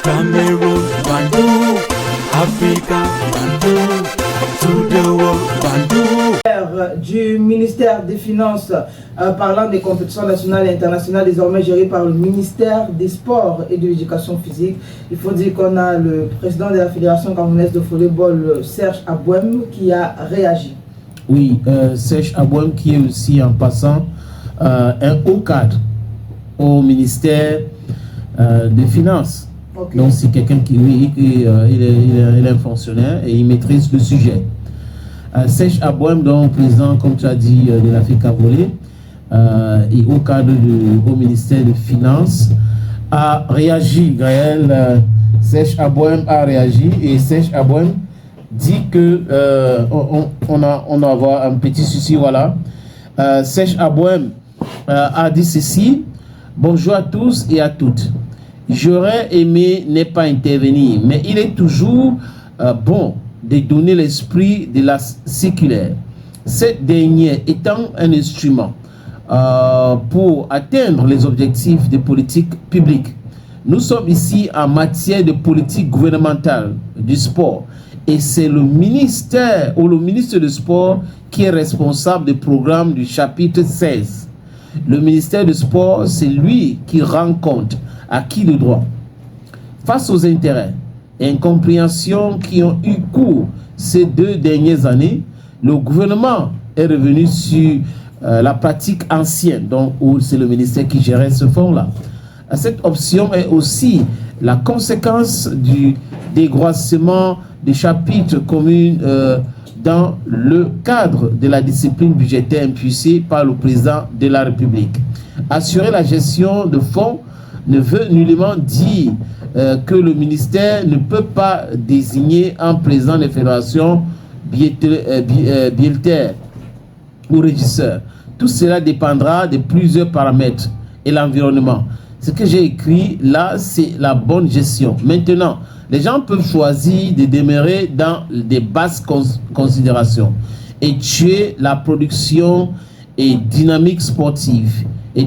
Cameroon, Bandung, Africa, Bandung, to the world, Bandung. Du ministère des Finances, parlant des compétitions nationales et internationales, désormais gérées par le ministère des Sports et de l'Éducation physique. Il faut dire qu'on a le président de la Fédération camerounaise de volleyball, Serge Abouem, qui a réagi. Oui, Serge Abouem qui est aussi en passant un haut cadre au ministère des Finances. Okay. Donc c'est quelqu'un qui, oui, il est un fonctionnaire et il maîtrise le sujet. Serge Abouem, donc président, comme tu as dit, de l'Africa Volley et au cadre au ministère des Finances, a réagi. Gaël, Serge Abouem a réagi et Serge Abouem dit que on va avoir un petit souci, voilà. Serge Abouem a dit ceci: bonjour à tous et à toutes. J'aurais aimé ne pas intervenir, mais il est toujours bon de donner l'esprit de la circulaire. Cette dernière étant un instrument pour atteindre les objectifs de politique publique. Nous sommes ici en matière de politique gouvernementale du sport et c'est le ministère ou le ministre du sport qui est responsable du programme du chapitre 16. Le ministère du sport, c'est lui qui rend compte à qui le droit. Face aux intérêts et incompréhensions qui ont eu cours ces 2 dernières années, le gouvernement est revenu sur la pratique ancienne, donc où c'est le ministère qui gérait ce fonds-là. Cette option est aussi la conséquence du dégrossement des chapitres communs dans le cadre de la discipline budgétaire impulsée par le président de la République. Assurer la gestion de fonds ne veut nullement dire que le ministère ne peut pas désigner un président de fédération bieltaire ou régisseur. Tout cela dépendra de plusieurs paramètres et l'environnement. Ce que j'ai écrit là, c'est la bonne gestion. Maintenant, les gens peuvent choisir de demeurer dans des basses considérations et tuer la production et dynamique sportive et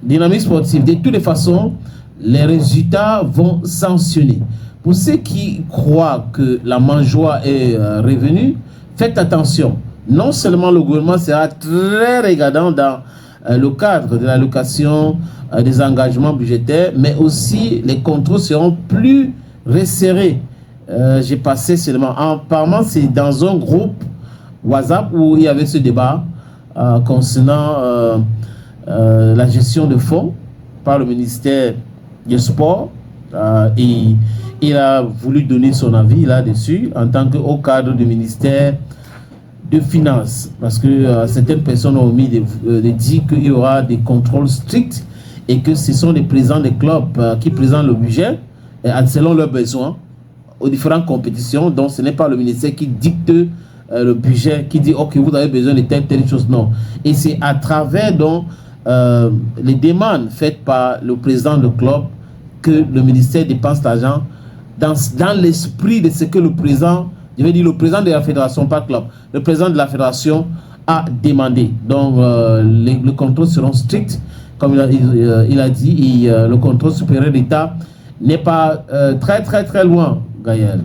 dynamique sportive. De toutes les façons, les résultats vont sanctionner. Pour ceux qui croient que la mangeoire est revenue, faites attention. Non seulement le gouvernement sera très regardant dans le cadre de l'allocation des engagements budgétaires, mais aussi les contrôles seront plus resserrés. J'ai passé seulement, apparemment c'est dans un groupe WhatsApp où il y avait ce débat concernant la gestion de fonds par le ministère du Sport et il a voulu donner son avis là-dessus en tant que haut cadre du ministère de Finances, parce que certaines personnes ont omis de dire qu'il y aura des contrôles stricts et que ce sont les présidents des clubs qui présentent le budget selon leurs besoins aux différentes compétitions. Donc ce n'est pas le ministère qui dicte le budget, qui dit ok, vous avez besoin de telle chose, non. Et c'est à travers donc les demandes faites par le président du club que le ministère dépense l'argent dans l'esprit de ce que le président, je vais dire le président de la fédération, pas club, le président de la fédération a demandé. Donc les contrôles seront stricts, comme il a dit, et le contrôle supérieur d'État n'est pas très loin, Gaël.